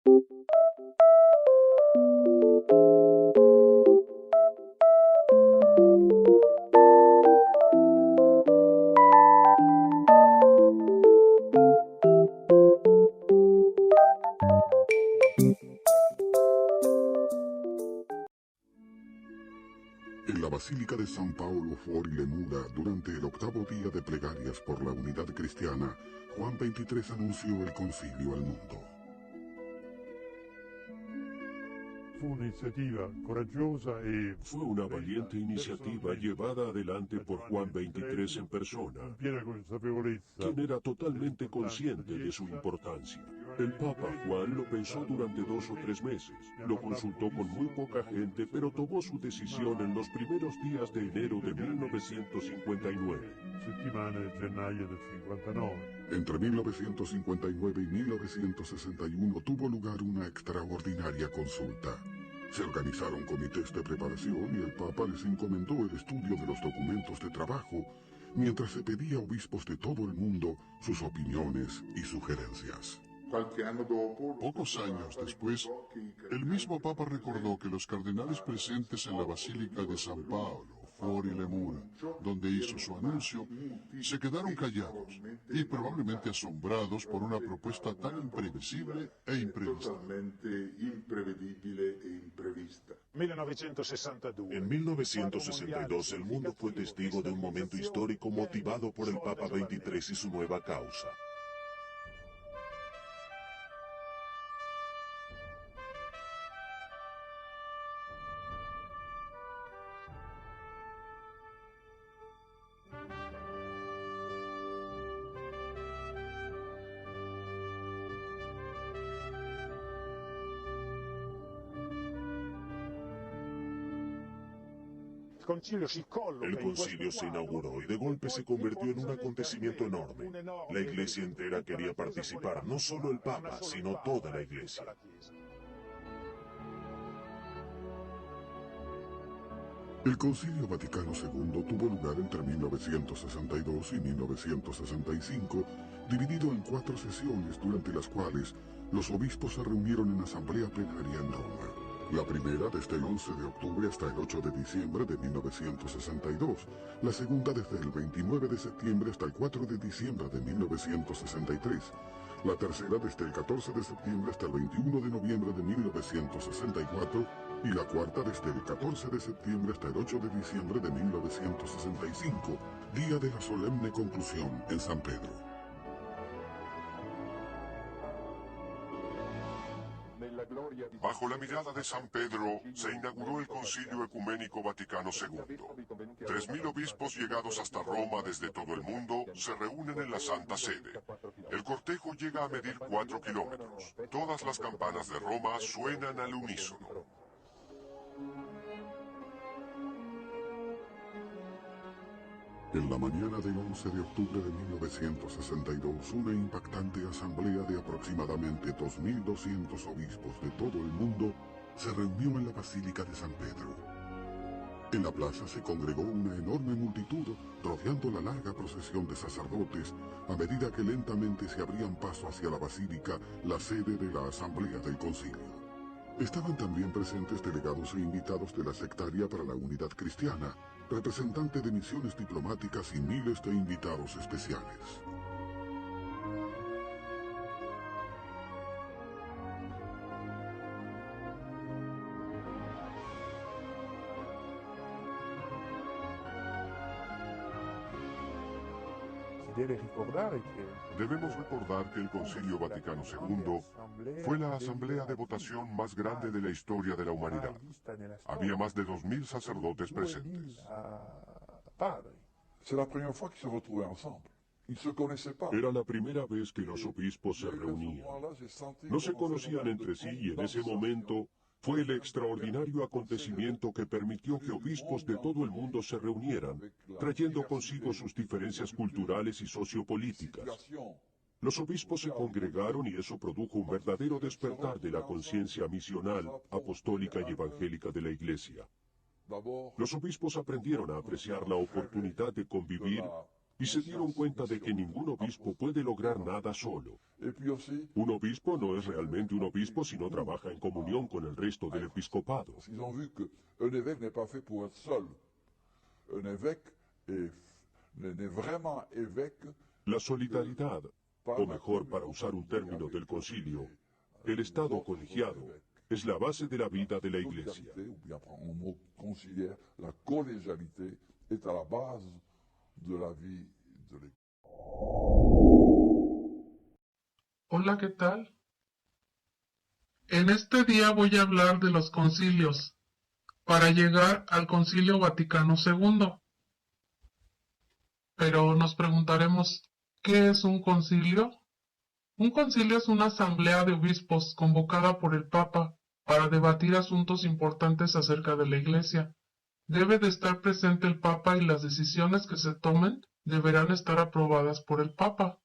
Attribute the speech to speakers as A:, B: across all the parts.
A: En la Basílica de San Paolo fuori le mura, durante el octavo día de plegarias por la unidad cristiana, Juan XXIII anunció el concilio al mundo.
B: Fue una valiente iniciativa llevada adelante por Juan XXIII en persona, quien era totalmente consciente de su importancia. El Papa Juan lo pensó durante 2 o 3 meses, lo consultó con muy poca gente, pero tomó su decisión en los primeros días de enero de 1959.
A: Entre 1959 y 1961 tuvo lugar una extraordinaria consulta. Se organizaron comités de preparación y el Papa les encomendó el estudio de los documentos de trabajo, mientras se pedía a obispos de todo el mundo sus opiniones y sugerencias.
C: Pocos años después, el mismo Papa recordó que los cardenales presentes en la Basílica de San Paolo, fuori le mura, donde hizo su anuncio, se quedaron callados y probablemente asombrados por una propuesta tan imprevisible e imprevista.
B: En 1962 el mundo fue testigo de un momento histórico motivado por el Papa XXIII y su nueva causa. El concilio se inauguró y de golpe se convirtió en un acontecimiento enorme. La iglesia entera quería participar, no solo el Papa, sino toda la iglesia.
A: El Concilio Vaticano II tuvo lugar entre 1962 y 1965, dividido en 4 sesiones durante las cuales los obispos se reunieron en asamblea plenaria en Roma. La primera desde el 11 de octubre hasta el 8 de diciembre de 1962, la segunda desde el 29 de septiembre hasta el 4 de diciembre de 1963, la tercera desde el 14 de septiembre hasta el 21 de noviembre de 1964 y la cuarta desde el 14 de septiembre hasta el 8 de diciembre de 1965, día de la solemne conclusión en San Pedro.
D: Bajo la mirada de San Pedro se inauguró el Concilio Ecuménico Vaticano II. 3.000 obispos llegados hasta Roma desde todo el mundo se reúnen en la Santa Sede. El cortejo llega a medir 4 kilómetros. Todas las campanas de Roma suenan al unísono.
A: En la mañana del 11 de octubre de 1962, una impactante asamblea de aproximadamente 2.200 obispos de todo el mundo se reunió en la Basílica de San Pedro. En la plaza se congregó una enorme multitud rodeando la larga procesión de sacerdotes a medida que lentamente se abrían paso hacia la basílica, la sede de la Asamblea del Concilio. Estaban también presentes delegados e invitados de la Sectaria para la Unidad Cristiana, representante de misiones diplomáticas y miles de invitados especiales.
D: Debemos recordar que el Concilio Vaticano II fue la asamblea de votación más grande de la historia de la humanidad. Había más de 2.000 sacerdotes presentes. Era la primera vez que los obispos se reunían. No se conocían entre sí y en ese momento fue el extraordinario acontecimiento que permitió que obispos de todo el mundo se reunieran, trayendo consigo sus diferencias culturales y sociopolíticas. Los obispos se congregaron y eso produjo un verdadero despertar de la conciencia misional, apostólica y evangélica de la Iglesia. Los obispos aprendieron a apreciar la oportunidad de convivir
B: y se dieron cuenta de que ningún obispo puede lograr nada solo. Un obispo no es realmente un obispo si no trabaja en comunión con el resto del episcopado.
D: Ils ont vu qu'un évêque n'est pas fait pour être seul. Un évêque n'est vraiment évêque.
B: La solidaridad, o mejor, para usar un término del concilio, el estado colegiado, es la base de la vida de la Iglesia.
D: Ou bien en mot conciliaire, la collégialité est à la base de la vie de l'Église.
E: Hola, ¿qué tal? En este día voy a hablar de los concilios, para llegar al Concilio Vaticano II. Pero nos preguntaremos, ¿qué es un concilio? Un concilio es una asamblea de obispos convocada por el Papa para debatir asuntos importantes acerca de la Iglesia. Debe de estar presente el Papa y las decisiones que se tomen deberán estar aprobadas por el Papa.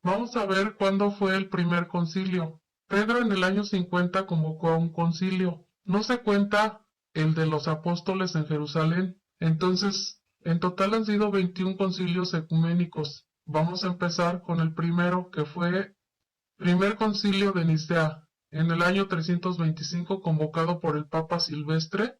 E: Vamos a ver cuándo fue el primer concilio. Pedro en el año 50 convocó a un concilio. No se cuenta el de los apóstoles en Jerusalén. Entonces, en total han sido 21 concilios ecuménicos. Vamos a empezar con el primero, que fue primer concilio de Nicea, en el año 325, convocado por el Papa Silvestre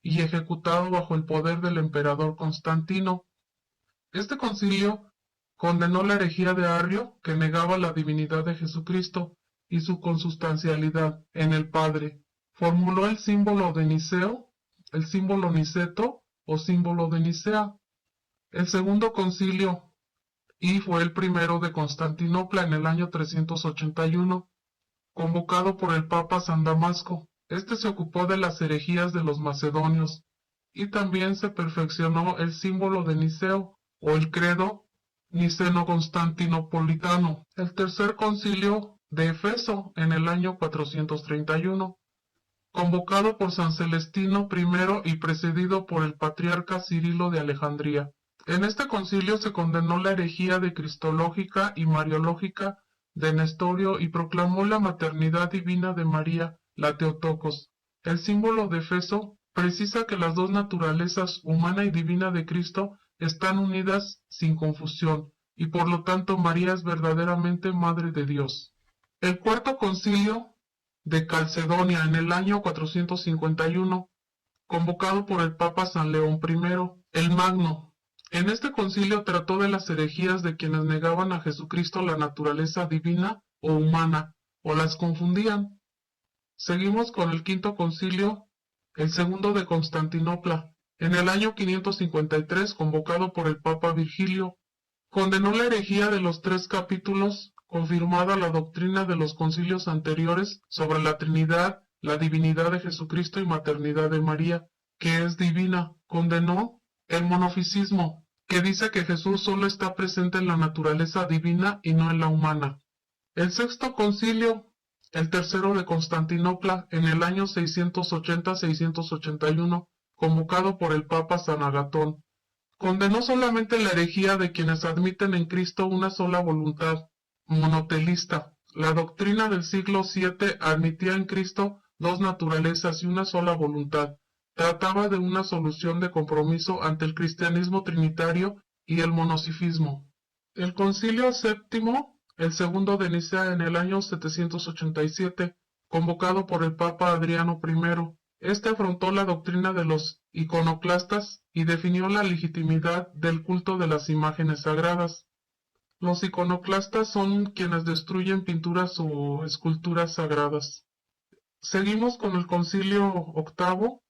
E: y ejecutado bajo el poder del emperador Constantino. Este concilio condenó la herejía de Arrio, que negaba la divinidad de Jesucristo y su consustancialidad en el Padre. Formuló el símbolo de Niceo, el símbolo niceto o símbolo de Nicea. El segundo concilio, y fue el primero de Constantinopla en el año 381, convocado por el Papa San Damasco. Este se ocupó de las herejías de los macedonios, y también se perfeccionó el símbolo de Niceo, o el credo niceno-constantinopolitano. El tercer concilio de Efeso en el año 431, convocado por San Celestino I y precedido por el patriarca Cirilo de Alejandría. En este concilio se condenó la herejía de cristológica y mariológica de Nestorio y proclamó la maternidad divina de María, la Teotocos. El símbolo de Efeso precisa que las dos naturalezas, humana y divina de Cristo, están unidas sin confusión, y por lo tanto María es verdaderamente Madre de Dios. El cuarto concilio de Calcedonia en el año 451, convocado por el Papa San León I, el Magno. En este concilio trató de las herejías de quienes negaban a Jesucristo la naturaleza divina o humana, o las confundían. Seguimos con el quinto concilio, el segundo de Constantinopla, en el año 553, convocado por el Papa Virgilio. Condenó la herejía de los 3 capítulos, confirmada la doctrina de los concilios anteriores sobre la Trinidad, la divinidad de Jesucristo y maternidad de María, que es divina. Condenó el monofisismo, que dice que Jesús solo está presente en la naturaleza divina y no en la humana. El sexto concilio, el tercero de Constantinopla, en el año 680-681, convocado por el Papa San Agatón, condenó solamente la herejía de quienes admiten en Cristo una sola voluntad, monotelista. La doctrina del siglo VII admitía en Cristo 2 naturalezas y una sola voluntad. Trataba de una solución de compromiso ante el cristianismo trinitario y el monofisismo. El concilio séptimo, el segundo de Nicea en el año 787, convocado por el Papa Adriano I, este afrontó la doctrina de los iconoclastas y definió la legitimidad del culto de las imágenes sagradas. Los iconoclastas son quienes destruyen pinturas o esculturas sagradas. Seguimos con el concilio octavo,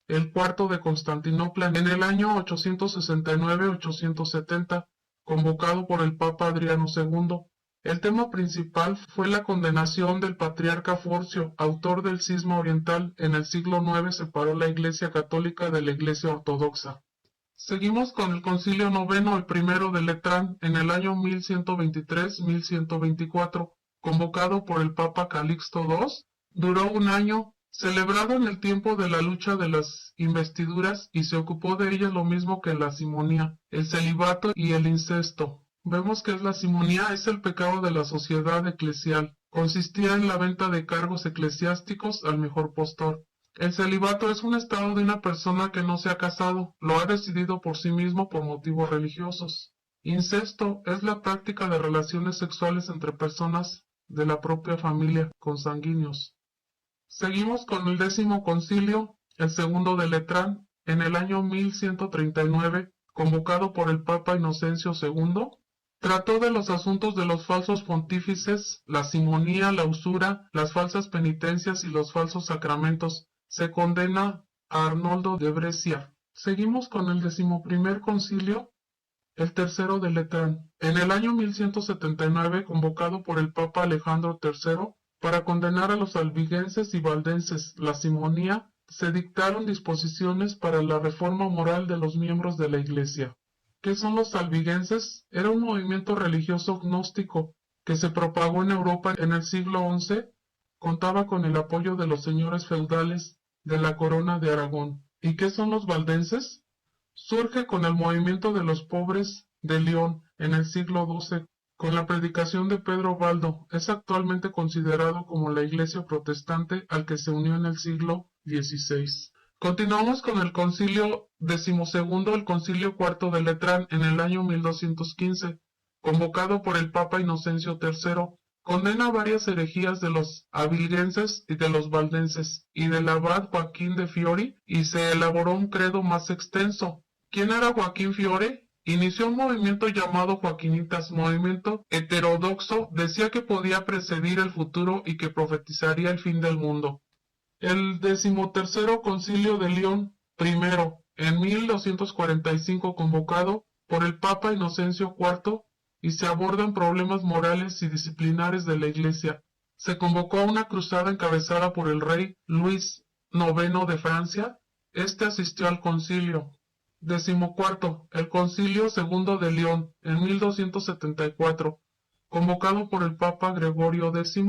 E: el cuarto de Constantinopla, en el año 869-870, convocado por el Papa Adriano II. El tema principal fue la condenación del patriarca Forcio, autor del Cisma Oriental. En el siglo IX separó la Iglesia Católica de la Iglesia Ortodoxa. Seguimos con el concilio noveno, el primero de Letrán, en el año 1123-1124, convocado por el Papa Calixto II. Duró un año, celebrado en el tiempo de la lucha de las investiduras, y se ocupó de ella lo mismo que la simonía, el celibato y el incesto. Vemos que la simonía es el pecado de la sociedad eclesial. Consistía en la venta de cargos eclesiásticos al mejor postor. El celibato es un estado de una persona que no se ha casado, lo ha decidido por sí mismo por motivos religiosos. Incesto es la práctica de relaciones sexuales entre personas de la propia familia consanguíneos. Seguimos con el 10º concilio, el segundo de Letrán, en el año 1139, convocado por el Papa Inocencio II, trató de los asuntos de los falsos pontífices, la simonía, la usura, las falsas penitencias y los falsos sacramentos. Se condena a Arnoldo de Brescia. Seguimos con el 11º concilio, el tercero de Letrán, en el año 1179, convocado por el Papa Alejandro III, para condenar a los albigenses y valdenses, la simonía, se dictaron disposiciones para la reforma moral de los miembros de la Iglesia. ¿Qué son los albigenses? Era un movimiento religioso gnóstico que se propagó en Europa en el siglo XI, contaba con el apoyo de los señores feudales de la Corona de Aragón. ¿Y qué son los valdenses? Surge con el movimiento de los pobres de León en el siglo XII, con la predicación de Pedro Baldo. Es actualmente considerado como la iglesia protestante al que se unió en el siglo XVI. Continuamos con el concilio XII, el concilio IV de Letrán, en el año 1215, convocado por el Papa Inocencio III. Condena varias herejías de los albigenses y de los valdenses, y del abad Joaquín de Fiori, y se elaboró un credo más extenso. ¿Quién era Joaquín Fiore? Inició un movimiento llamado Joaquinitas, movimiento heterodoxo, decía que podía precedir el futuro y que profetizaría el fin del mundo. El 13º Concilio de León I, en 1245, convocado por el Papa Inocencio IV, y se abordan problemas morales y disciplinares de la Iglesia. Se convocó a una cruzada encabezada por el rey Luis IX de Francia. Este asistió al concilio. 14. El Concilio II de León, en 1274, convocado por el Papa Gregorio X,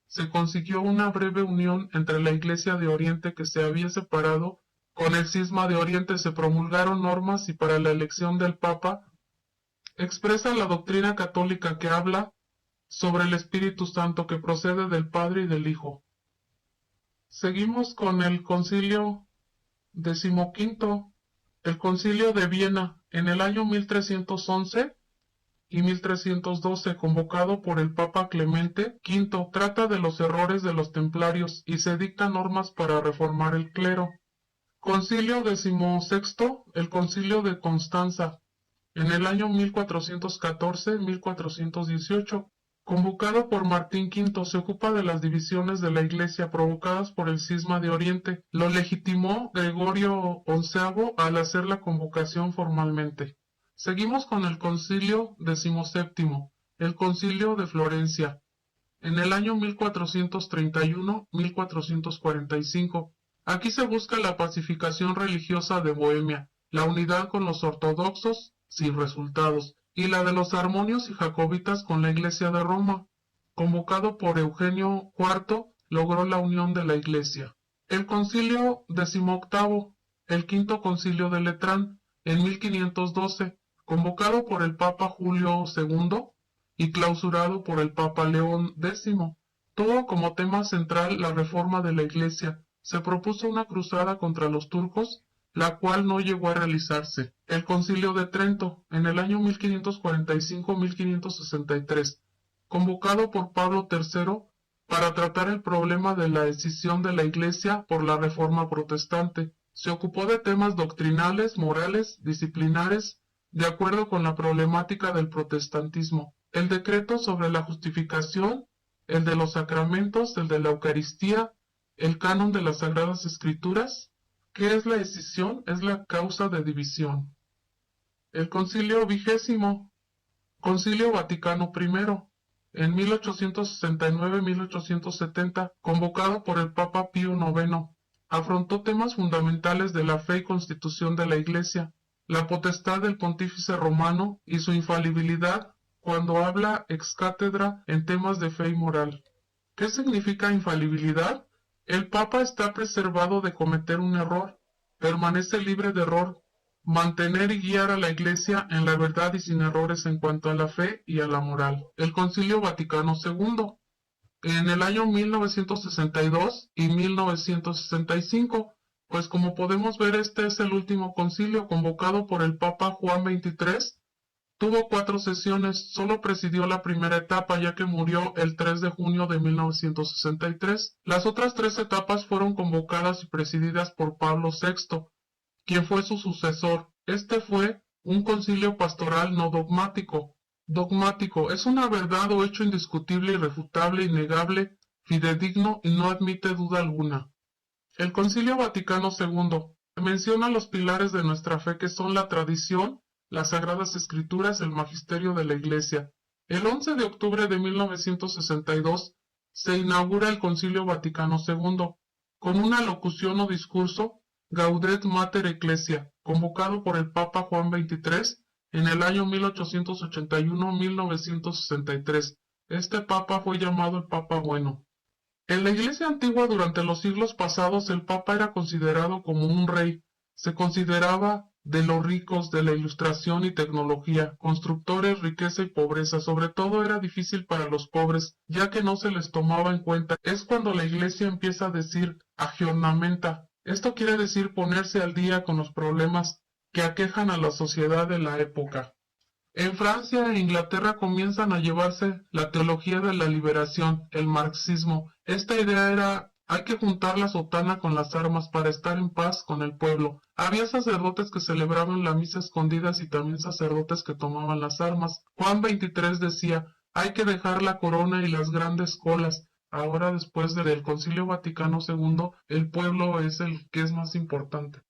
E: se consiguió una breve unión entre la Iglesia de Oriente que se había separado. Con el Cisma de Oriente se promulgaron normas y para la elección del Papa expresa la doctrina católica que habla sobre el Espíritu Santo que procede del Padre y del Hijo. Seguimos con el Concilio XV, el Concilio de Viena, en el año 1311 y 1312, convocado por el Papa Clemente V, trata de los errores de los templarios y se dictan normas para reformar el clero. Concilio XVI, el Concilio de Constanza, en el año 1414-1418, convocado por Martín V, se ocupa de las divisiones de la Iglesia provocadas por el Cisma de Oriente. Lo legitimó Gregorio XI al hacer la convocación formalmente. Seguimos con el Concilio XVII, el Concilio de Florencia, en el año 1431-1445. Aquí se busca la pacificación religiosa de Bohemia, la unidad con los ortodoxos, sin resultados, y la de los armonios y jacobitas con la Iglesia de Roma. Convocado por Eugenio IV, logró la unión de la Iglesia. El Concilio XVIII, el Quinto Concilio de Letrán, en 1512, convocado por el Papa Julio II y clausurado por el Papa León X, tuvo como tema central la reforma de la Iglesia. Se propuso una cruzada contra los turcos, la cual no llegó a realizarse. El Concilio de Trento, en el año 1545-1563, convocado por Pablo III para tratar el problema de la escisión de la Iglesia por la Reforma protestante. Se ocupó de temas doctrinales, morales, disciplinares, de acuerdo con la problemática del protestantismo. El decreto sobre la justificación, el de los sacramentos, el de la Eucaristía, el canon de las Sagradas Escrituras. ¿Qué es la escisión? Es la causa de división. El Concilio XX, Concilio Vaticano I, en 1869-1870, convocado por el Papa Pío IX, afrontó temas fundamentales de la fe y constitución de la Iglesia, la potestad del pontífice romano y su infalibilidad cuando habla ex cátedra en temas de fe y moral. ¿Qué significa infalibilidad? El Papa está preservado de cometer un error, permanece libre de error, mantener y guiar a la Iglesia en la verdad y sin errores en cuanto a la fe y a la moral. El Concilio Vaticano II, en el año 1962 y 1965, pues como podemos ver este es el último concilio convocado por el Papa Juan XXIII Tuvo 4 sesiones, solo presidió la primera etapa ya que murió el 3 de junio de 1963. Las otras 3 etapas fueron convocadas y presididas por Pablo VI, quien fue su sucesor. Este fue un concilio pastoral no dogmático. Dogmático es una verdad o hecho indiscutible, irrefutable, innegable, fidedigno y no admite duda alguna. El Concilio Vaticano II menciona los pilares de nuestra fe que son la tradición, las Sagradas Escrituras, el magisterio de la Iglesia. El 11 de octubre de 1962 se inaugura el Concilio Vaticano II con una locución o discurso Gaudet Mater Ecclesia, convocado por el Papa Juan XXIII en el año 1881-1963. Este Papa fue llamado el Papa Bueno. En la Iglesia antigua durante los siglos pasados el Papa era considerado como un rey. Se consideraba de los ricos, de la ilustración y tecnología, constructores, riqueza y pobreza. Sobre todo era difícil para los pobres, ya que no se les tomaba en cuenta. Es cuando la Iglesia empieza a decir aggiornamenta. Esto quiere decir ponerse al día con los problemas que aquejan a la sociedad de la época. En Francia e Inglaterra comienzan a llevarse la teología de la liberación, el marxismo. Esta idea era, hay que juntar la sotana con las armas para estar en paz con el pueblo. Había sacerdotes que celebraban la misa escondidas y también sacerdotes que tomaban las armas. Juan XXIII decía, hay que dejar la corona y las grandes colas. Ahora, después del Concilio Vaticano II, el pueblo es el que es más importante.